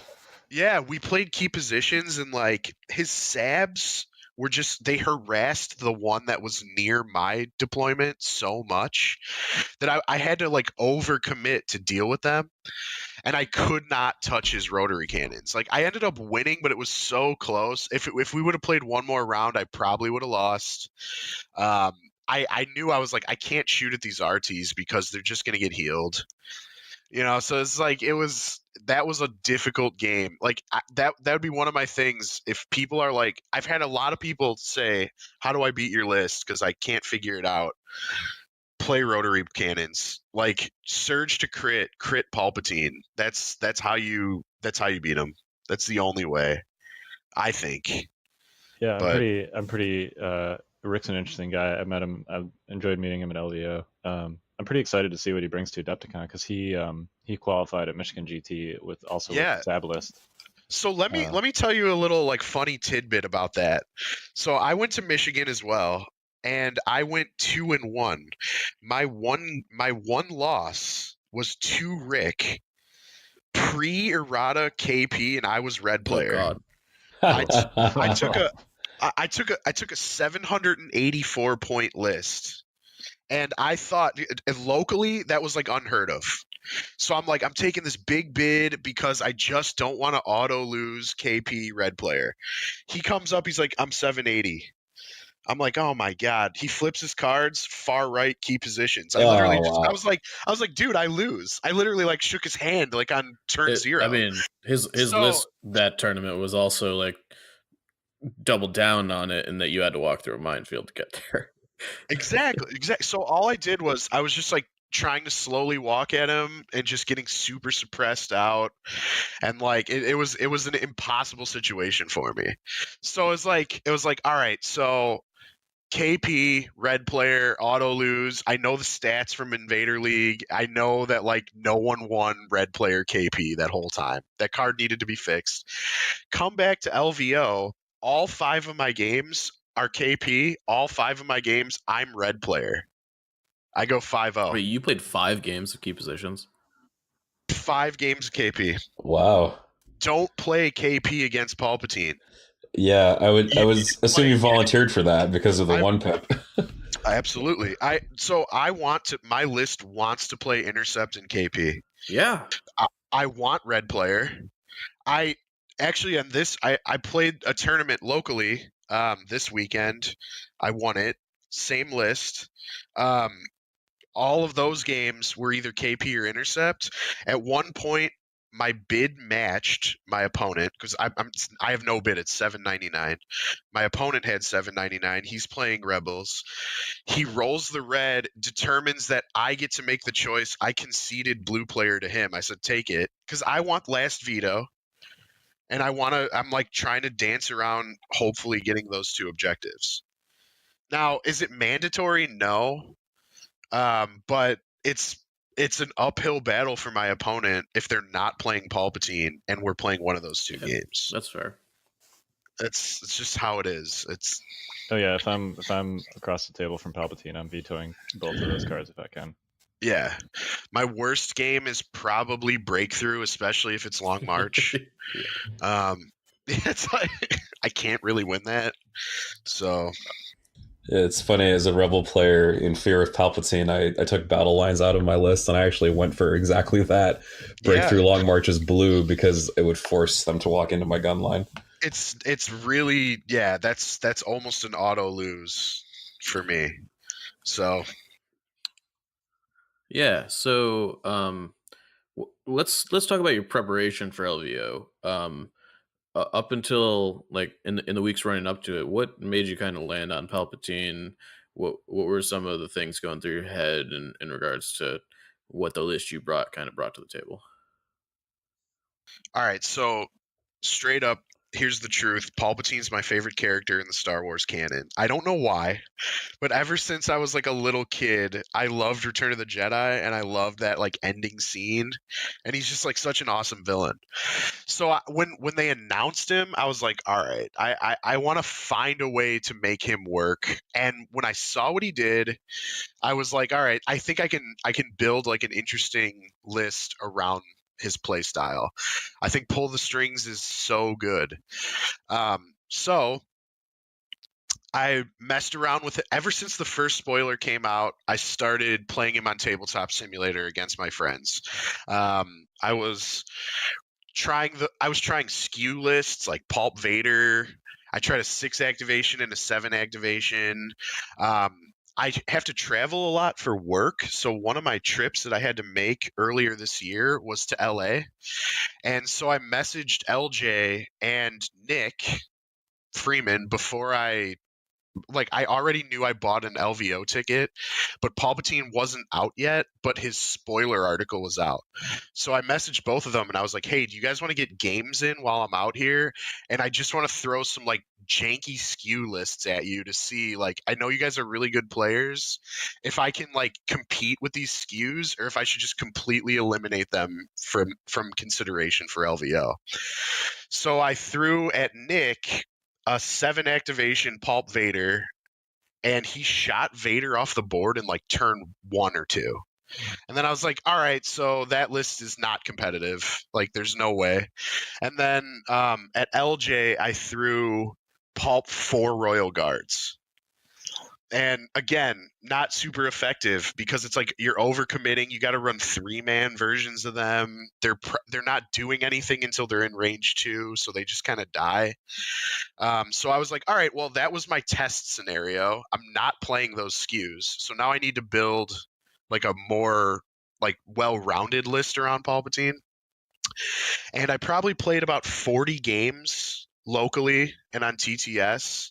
Yeah, we played key positions, and like his Sabs were they harassed the one that was near my deployment so much that I had to like overcommit to deal with them, and I could not touch his rotary cannons. Like I ended up winning, but it was so close. If we would have played one more round, I probably would have lost. I knew I was like, I can't shoot at these RTs because they're just gonna get healed. So it's like that was a difficult game. Like that would be one of my things. If people are like, I've had a lot of people say, "How do I beat your list?" Because I can't figure it out. Play rotary cannons, like surge to crit Palpatine. That's how you beat him. That's the only way, I think. yeah, But I'm pretty. Rick's an interesting guy. I met him. I've enjoyed meeting him at LVO. I'm I'm pretty excited to see what he brings to Adepticon because he qualified at Michigan GT with Yeah. Sab List. So let me tell you a little like funny tidbit about that. So I went to Michigan as well, and I went 2-1. My one loss was to Rick, pre-errata KP, and I was red Oh player. God. I took a 784 point list, and I thought locally that was like unheard of. So I'm like, I'm taking this big bid because I just don't want to auto lose KP red player. He comes up, he's like, I'm 780. I'm like, oh my God. He flips his cards, far right key positions. I literally wow. I was like, dude, I lose. I literally like shook his hand like on turn 0. I mean, his So- list that tournament was also like doubled down on it, and that you had to walk through a minefield to get there. Exactly. So all I did was I was just like trying to slowly walk at him and just getting super suppressed out, and like it was an impossible situation for me. So it was like all right, so KP red player auto lose. I know the stats from Invader League. I know that like no one won red player KP that whole time. That card needed to be fixed. Come back to LVO. All 5 of my games are KP. All 5 of my games, I'm red player. I go 5-0. Wait, you played 5 games of key positions? 5 games of KP. Wow. Don't play KP against Palpatine. Yeah, I was assuming you volunteered for that because of the I- one pip. Absolutely. My list wants to play Intercept and KP. Yeah. I want red player. I actually on this I played a tournament locally this weekend. I won it. Same list. All of those games were either KP or Intercept. At one point, my bid matched my opponent because I have no bid at 799. My opponent had 799. He's playing Rebels. He rolls the red, determines that I get to make the choice. I conceded blue player to him. I said, take it, because I want last veto. And I'm like trying to dance around, hopefully getting those 2 objectives. Now, is it mandatory? No. But it's an uphill battle for my opponent if they're not playing Palpatine and we're playing one of those 2 games. That's fair. It's just how it is. Oh yeah, if I'm across the table from Palpatine, I'm vetoing both of those cards if I can. Yeah. My worst game is probably Breakthrough, especially if it's Long March. It's like I can't really win that. So It's funny, as a Rebel player, in fear of Palpatine, I took battle lines out of my list, and I actually went for exactly that. Breakthrough Long Marches blue, because it would force them to walk into my gun line. It's really, yeah, that's almost an auto lose for me. So Yeah. So let's talk about your preparation for LVO. Up until like in the weeks running up to it, what made you kind of land on Palpatine? What were some of the things going through your head in regards to what the list you brought to the table? all right, so straight up, here's the truth. Palpatine's my favorite character in the Star Wars canon. I don't know why, but ever since I was like a little kid, I loved Return of the Jedi, and I loved that like ending scene. And he's just like such an awesome villain. So when they announced him, I was like, all right, I want to find a way to make him work. And when I saw what he did, I was like, all right, I think I can build like an interesting list around his play style. I think Pull the Strings is so good. So I messed around with it ever since the first spoiler came out. I started playing him on Tabletop Simulator against my friends. I was trying skew lists like Pulp Vader. I tried a 6 activation and a 7 activation. I have to travel a lot for work, so one of my trips that I had to make earlier this year was to LA. And so I messaged LJ and Nick Freeman before I already knew I bought an LVO ticket, but Palpatine wasn't out yet, but his spoiler article was out. So I messaged both of them and I was like, hey, do you guys want to get games in while I'm out here? And I just want to throw some like janky skew lists at you to see, like, I know you guys are really good players, if I can like compete with these skews or if I should just completely eliminate them from consideration for LVO. So I threw at Nick a 7 activation Pulp Vader, and he shot Vader off the board in like turn 1 or 2. And then I was like, all right, so that list is not competitive. Like, there's no way. And then at LJ, I threw Pulp 4 Royal Guards. And again, not super effective because it's like you're overcommitting. You got to run 3-man versions of them. They're not doing anything until they're in range 2, so they just kind of die. So I was like, all right, well, that was my test scenario. I'm not playing those skews, so now I need to build like a more like well-rounded list around Palpatine. And I probably played about 40 games locally and on TTS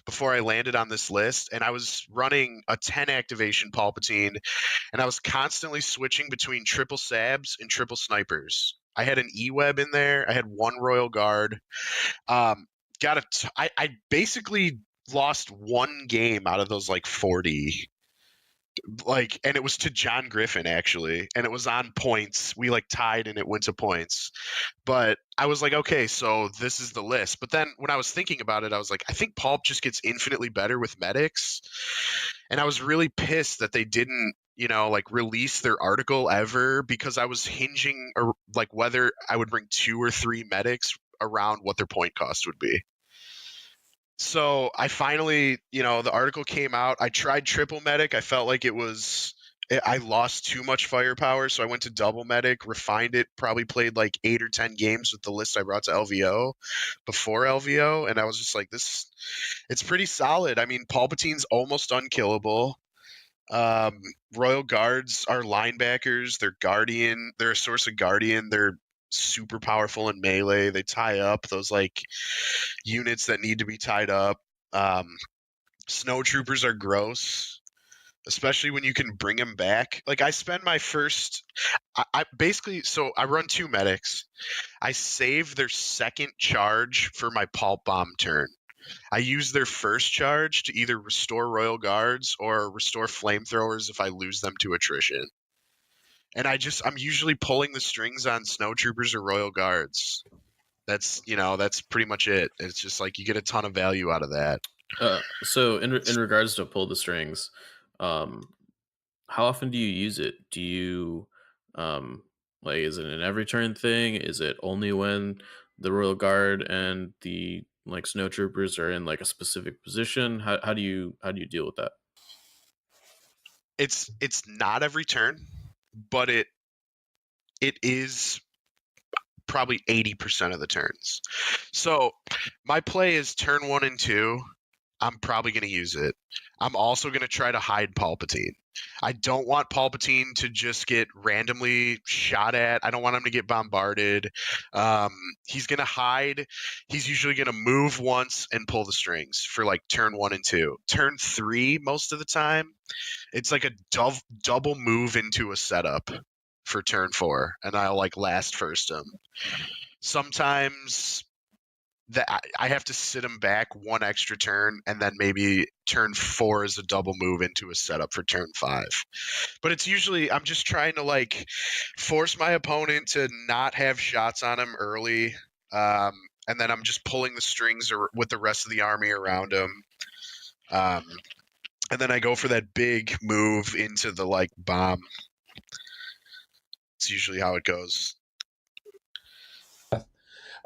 before I landed on this list. And I was running a 10 activation Palpatine, and I was constantly switching between triple sabs and triple snipers. I had an E-Web in there. I had 1 Royal Guard. I basically lost 1 game out of those like 40. Like, and it was to John Griffin actually, and it was on points. We like tied and it went to points. But I was like, okay, so this is the list. But then when I was thinking about it, I was like, I think Pulp just gets infinitely better with medics. And I was really pissed that they didn't, like release their article ever, because I was hinging like whether I would bring 2 or 3 medics around what their point cost would be. So I finally, the article came out. I tried triple medic. I felt like I lost too much firepower. So I went to double medic, refined it, probably played like 8 or 10 games with the list I brought to LVO before LVO. And I was just like, it's pretty solid. I mean, Palpatine's almost unkillable. Royal Guards are linebackers. They're Guardian. They're a source of Guardian. They're super powerful in melee. They tie up those like units that need to be tied up. Snow troopers are gross, especially when you can bring them back. Like, I spend my first I basically, so I run 2 medics. I save their second charge for my pulp bomb turn. I use their first charge to either restore Royal Guards or restore flamethrowers if I lose them to attrition. And I'm usually pulling the strings on snow troopers or Royal Guards. That's pretty much it. It's just like you get a ton of value out of that. So in regards to pull the strings, how often do you use it? Do you like, is it an every turn thing? Is it only when the Royal Guard and the like snow troopers are in like a specific position? How do you deal with that? It's not every turn, but it is probably 80% of the turns. So my play is turn 1 and 2. I'm probably going to use it. I'm also going to try to hide Palpatine. I don't want Palpatine to just get randomly shot at. I don't want him to get bombarded. He's going to hide. He's usually going to move once and pull the strings for like turn 1 and 2. Turn 3, most of the time, it's like a double move into a setup for turn 4, and I'll like last first him. Sometimes I have to sit him back 1 extra turn, and then maybe turn 4 is a double move into a setup for turn 5. But it's usually, I'm just trying to like force my opponent to not have shots on him early, and then I'm just pulling the strings with the rest of the army around him. And then I go for that big move into the like bomb. It's usually how it goes.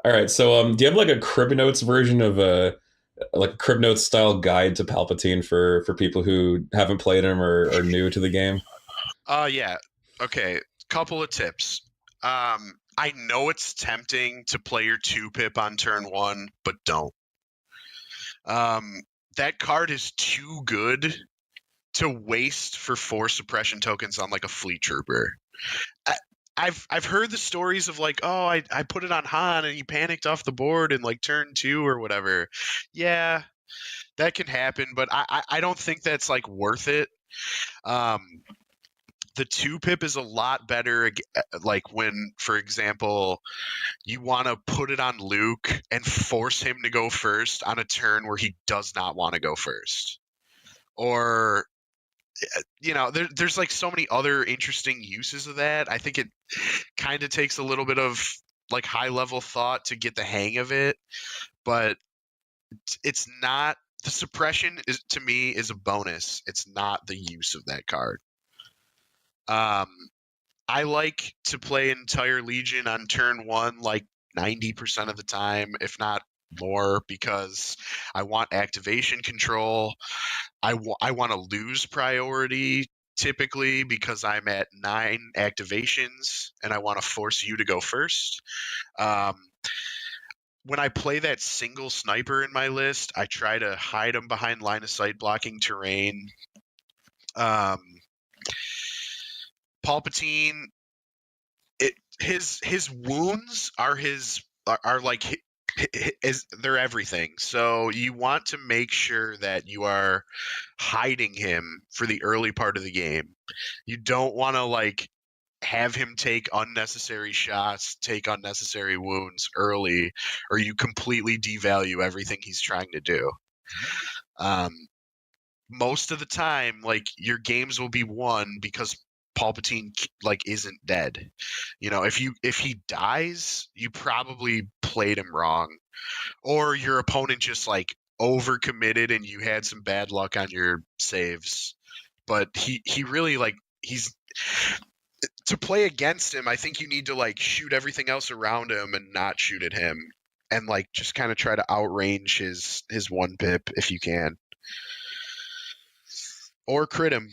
All right, so do you have like a Crib Notes version of like a Crib Notes style guide to Palpatine for people who haven't played him or are new to the game? Yeah. Okay. Couple of tips. I know it's tempting to play your 2-pip on turn 1, but don't. That card is too good to waste for 4 suppression tokens on like a fleet trooper. I've heard the stories of like, oh, I put it on Han and he panicked off the board in like turn 2 or whatever. Yeah, that can happen, but I don't think that's like worth it. the 2-pip is a lot better, like when, for example, you want to put it on Luke and force him to go first on a turn where he does not want to go first. Or, there's like so many other interesting uses of that. I think it kind of takes a little bit of like high level thought to get the hang of it, but it's not, the suppression is, to me, is a bonus. It's not the use of that card. I like to play entire Legion on turn 1 like 90% of the time, if not more, because I want activation control. I want to lose priority typically because I'm at 9 activations and I want to force you to go first. When I play that single sniper in my list, I try to hide him behind line of sight blocking terrain. Palpatine, his wounds are like they're everything. So you want to make sure that you are hiding him for the early part of the game. You don't want to like have him take unnecessary shots, take unnecessary wounds early, or you completely devalue everything he's trying to do. Most of the time, like, your games will be won because Palpatine like isn't dead. If he dies, you probably played him wrong, or your opponent just like overcommitted and you had some bad luck on your saves. But he really, like, he's, to play against him, I think you need to like shoot everything else around him and not shoot at him, and like just kind of try to outrange his 1-pip if you can. Or crit him,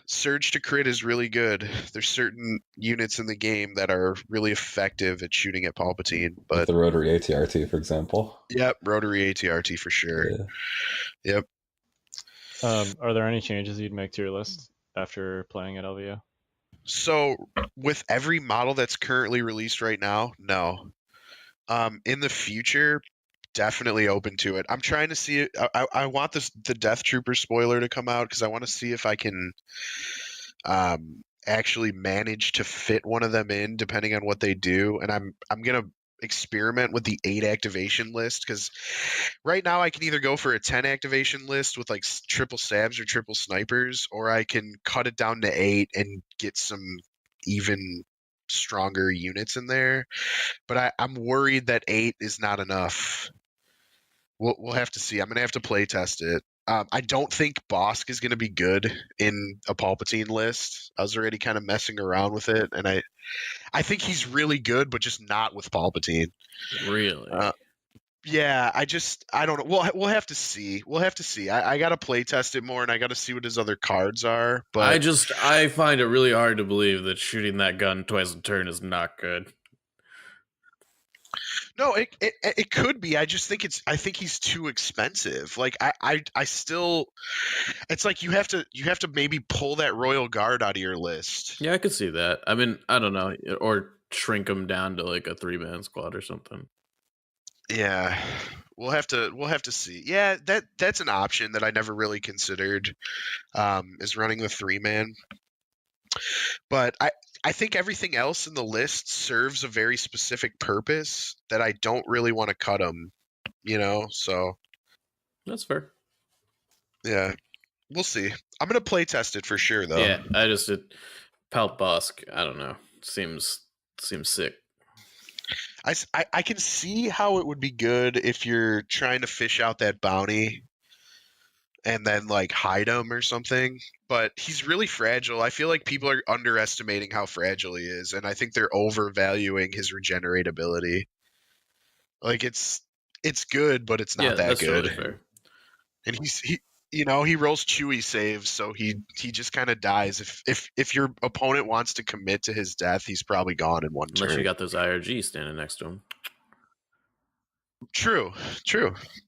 Surge to crit is really good. There's certain units in the game that are really effective at shooting at Palpatine. But the rotary ATRT, for example. Yep, rotary ATRT for sure. Yeah. Yep. Are there any changes you'd make to your list after playing at LVO? So with every model that's currently released right now, no. In the future, definitely open to it. I'm trying to see it. I want the Death Trooper spoiler to come out because I want to see if I can actually manage to fit one of them in depending on what they do. And I'm gonna experiment with the 8 activation list, because right now I can either go for a 10 activation list with like triple sabs or triple snipers, or I can cut it down to 8 and get some even stronger units in there. But I'm worried that 8 is not enough. We'll have to see. I'm gonna have to play test it. I don't think Bosk is gonna be good in a Palpatine list. I was already kind of messing around with it, and I think he's really good, but just not with Palpatine. Really? Yeah, I don't know. We'll have to see. I got to play test it more, and I got to see what his other cards are. But I find it really hard to believe that shooting that gun twice a turn is not good. No, it could be. I think he's too expensive. Like I still, it's like you have to maybe pull that Royal Guard out of your list. Yeah, I could see that. I mean, I don't know, or shrink him down to like a 3-man squad or something. Yeah, we'll have to see. Yeah, that's an option that I never really considered. Is running the 3-man. But I think everything else in the list serves a very specific purpose that I don't really want to cut them, so. That's fair. Yeah, we'll see. I'm going to play test it for sure, though. Yeah, Palp Bosk, I don't know, seems sick. I can see how it would be good if you're trying to fish out that bounty and then like hide him or something, but he's really fragile. I feel like people are underestimating how fragile he is, and I think they're overvaluing his regenerate ability. Like it's good, but it's not that that's good. Totally fair. And he rolls Chewy saves, so he just kind of dies. If your opponent wants to commit to his death, he's probably gone in one turn. Unless you got those IRGs standing next to him. True.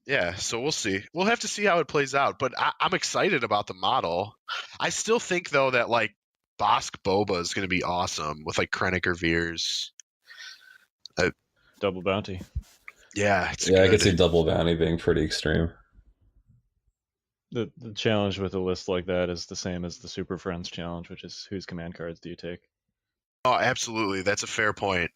Yeah, so we'll see. We'll have to see how it plays out, but I'm excited about the model. I still think, though, that, like, Bosk Boba is going to be awesome with, like, Krennic or Veers. Double bounty. Yeah, I could see double bounty being pretty extreme. the challenge with a list like that is the same as the Super Friends challenge, which is whose command cards do you take? Oh, absolutely. That's a fair point.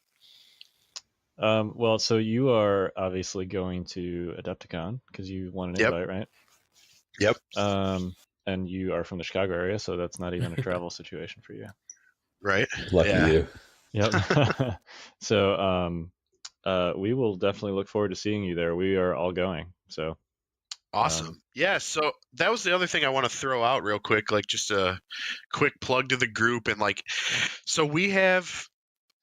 Well, so you are obviously going to Adepticon because you won an Yep. invite, right? Yep. And you are from the Chicago area, so that's not even a travel situation for you. Right. Lucky you. Yep. So we will definitely look forward to seeing you there. We are all going. So Awesome. Yeah, so that was the other thing I want to throw out real quick, like just a quick plug to the group. And like, so we have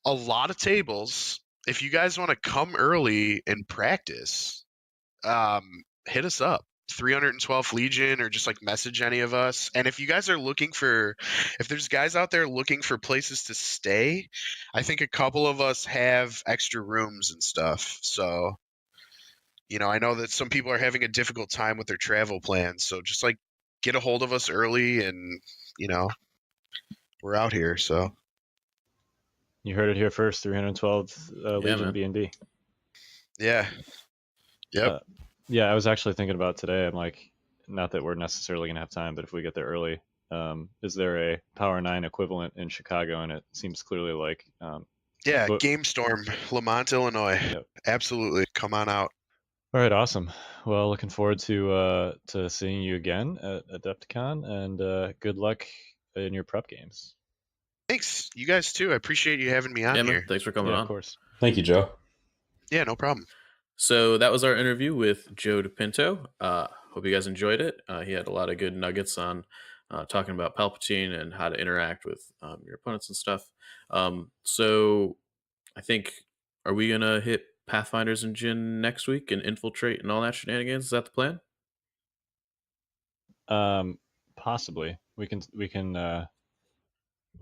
a lot of tables. If you guys want to come early and practice, hit us up. 312th Legion, or just like message any of us. And if you guys are looking for, if there's guys out there looking for places to stay, I think a couple of us have extra rooms and stuff. So, you know, I know that some people are having a difficult time with their travel plans. So just like get a hold of us early, and, you know, we're out here. So you heard it here first. 312th Legion man. B&B. yeah. Yep. Yeah, I was actually thinking about today. I'm like, not that we're necessarily going to have time, but if we get there early, is there a Power 9 equivalent in Chicago? And it seems clearly like... Yeah, but- Game Storm, Lamont, Illinois. Yep. Absolutely. Come on out. All right, awesome. Well, looking forward to seeing you again at Adepticon, and good luck in your prep games. Thanks. You guys too. I appreciate you having me on Yeah, man. here. Thanks for coming Yeah, on. of course. Thank you, Joe. Yeah, no problem. So that was our interview with Joe DePinto. Hope you guys enjoyed it. He had a lot of good nuggets on talking about Palpatine and how to interact with your opponents and stuff. So I think, are we gonna hit Pathfinders and Jin next week and infiltrate and all that shenanigans? Is that the plan? Possibly. We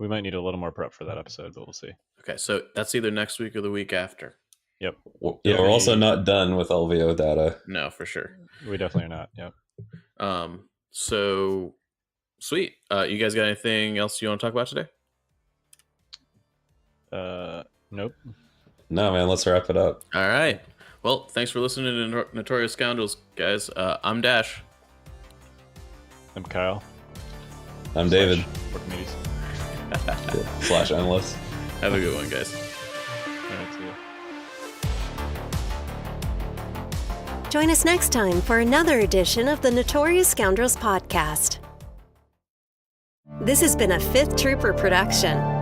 might need a little more prep for that episode, but we'll see. Okay, so that's either next week or the week after. Yep. Yeah, we're also not done with LVO data. No, for sure. We definitely are not. Yep. So sweet. You guys got anything else you want to talk about today? Nope. No, man, let's wrap it up. All right. Well, thanks for listening to Notorious Scoundrels, guys. I'm Dash. I'm Kyle. I'm David. Archimedes. / Endless. Have a good one, guys. All right, see ya. Join us next time for another edition of the Notorious Scoundrels podcast. This has been a Fifth Trooper production.